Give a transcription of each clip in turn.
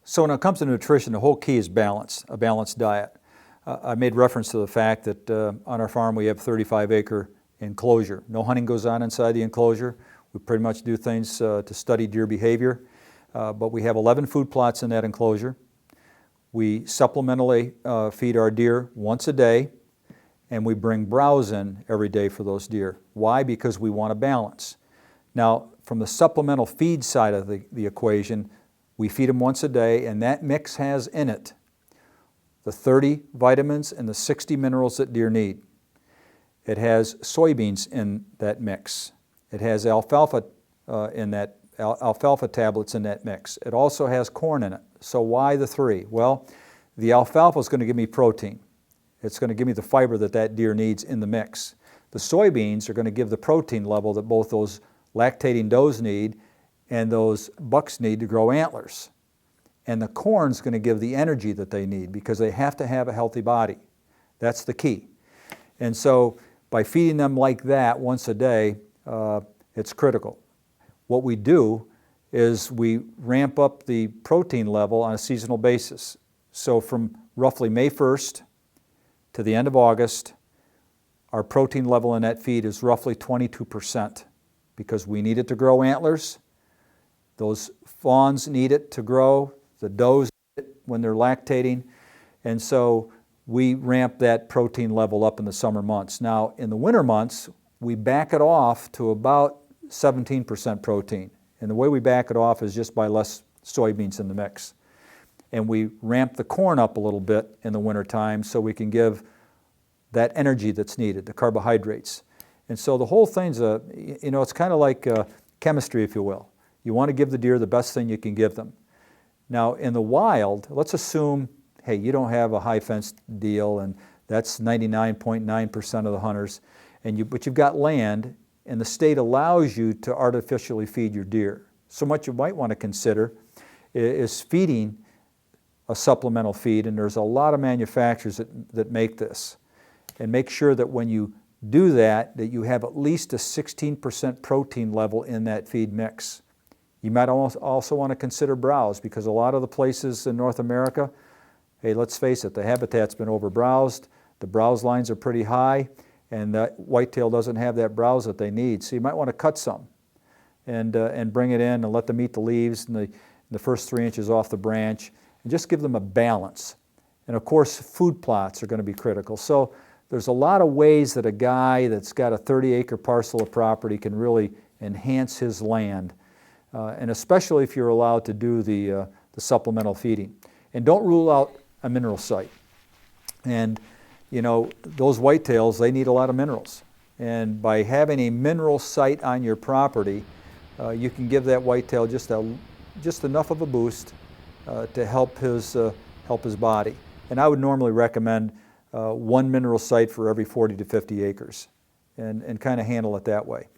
So when it comes to nutrition, the whole key is balance, a balanced diet. I made reference to the fact that on our farm we have 35-acre enclosure. No hunting goes on inside the enclosure. We pretty much do things to study deer behavior, but we have 11 food plots in that enclosure. We supplementally feed our deer once a day, and we bring browse in every day for those deer. Why? Because we want a balance. Now, from the supplemental feed side of the equation, we feed them once a day, and that mix has in it the 30 vitamins and the 60 minerals that deer need. It has soybeans in that mix. It has alfalfa alfalfa tablets in that mix. It also has corn in it. So why the 3? Well, the alfalfa is going to give me protein. It's going to give me the fiber that deer needs in the mix. The soybeans are going to give the protein level that both those lactating does need and those bucks need to grow antlers. And the corn's going to give the energy that they need because they have to have a healthy body. That's the key. And so by feeding them like that once a day, it's critical. What we do is we ramp up the protein level on a seasonal basis. So from roughly May 1st to the end of August, our protein level in that feed is roughly 22% because we need it to grow antlers. Those fawns need it to grow. The does need it when they're lactating. And so we ramp that protein level up in the summer months. Now, in the winter months, we back it off to about 17% protein. And the way we back it off is just by less soybeans in the mix. And we ramp the corn up a little bit in the wintertime so we can give that energy that's needed, the carbohydrates. And so the whole thing's it's kind of like chemistry, if you will. You want to give the deer the best thing you can give them. Now, in the wild, let's assume, hey, you don't have a high fence deal, and that's 99.9% of the hunters, but you've got land, and the state allows you to artificially feed your deer. So what you might want to consider is feeding a supplemental feed, and there's a lot of manufacturers that make this. And make sure that when you do that you have at least a 16% protein level in that feed mix. You might also want to consider browse, because a lot of the places in North America, hey, let's face it, the habitat's been over-browsed, the browse lines are pretty high, and the whitetail doesn't have that browse that they need. So you might want to cut some and bring it in and let them eat the leaves and the first 3 inches off the branch, and just give them a balance. And of course, food plots are going to be critical. So there's a lot of ways that a guy that's got a 30-acre parcel of property can really enhance his land, and especially if you're allowed to do the supplemental feeding. And don't rule out a mineral site. And those whitetails, they need a lot of minerals. And by having a mineral site on your property, you can give that whitetail just enough of a boost to help his body. And I would normally recommend 1 mineral site for every 40 to 50 acres, and kind of handle it that way.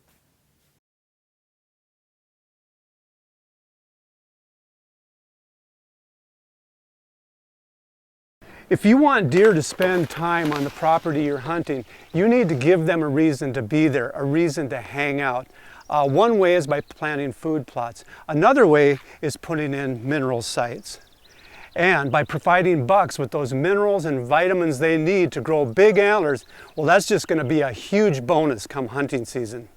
If you want deer to spend time on the property you're hunting, you need to give them a reason to be there, a reason to hang out. One way is by planting food plots. Another way is putting in mineral sites. And by providing bucks with those minerals and vitamins they need to grow big antlers, well, that's just going to be a huge bonus come hunting season.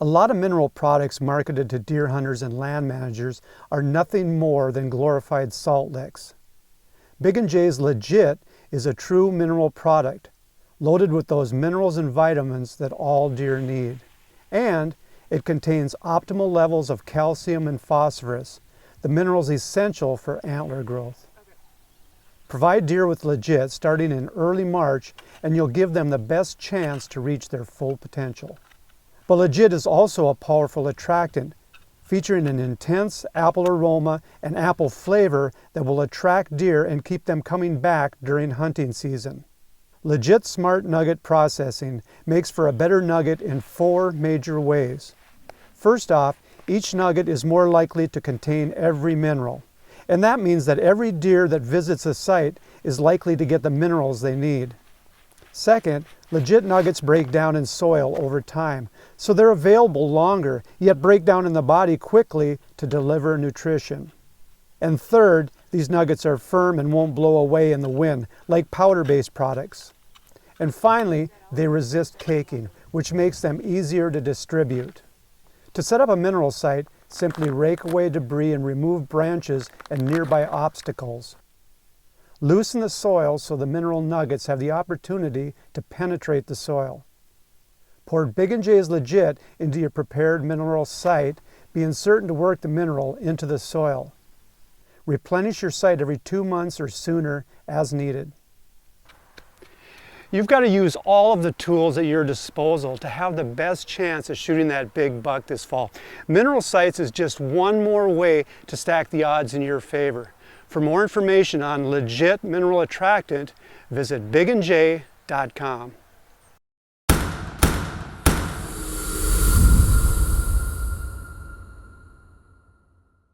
A lot of mineral products marketed to deer hunters and land managers are nothing more than glorified salt licks. Big & J's Legit is a true mineral product, loaded with those minerals and vitamins that all deer need. And it contains optimal levels of calcium and phosphorus, the minerals essential for antler growth. Provide deer with Legit starting in early March, and you'll give them the best chance to reach their full potential. But Legit is also a powerful attractant, featuring an intense apple aroma and apple flavor that will attract deer and keep them coming back during hunting season. Legit Smart Nugget processing makes for a better nugget in 4 major ways. First off, each nugget is more likely to contain every mineral, and that means that every deer that visits a site is likely to get the minerals they need. Second, Legit nuggets break down in soil over time, so they're available longer, yet break down in the body quickly to deliver nutrition. And third, these nuggets are firm and won't blow away in the wind, like powder-based products. And finally, they resist caking, which makes them easier to distribute. To set up a mineral site, simply rake away debris and remove branches and nearby obstacles. Loosen the soil so the mineral nuggets have the opportunity to penetrate the soil. Pour Big & J's Legit into your prepared mineral site, being certain to work the mineral into the soil. Replenish your site every 2 months or sooner as needed. You've got to use all of the tools at your disposal to have the best chance of shooting that big buck this fall. Mineral sites is just one more way to stack the odds in your favor. For more information on legit mineral attractant, visit bigandj.com.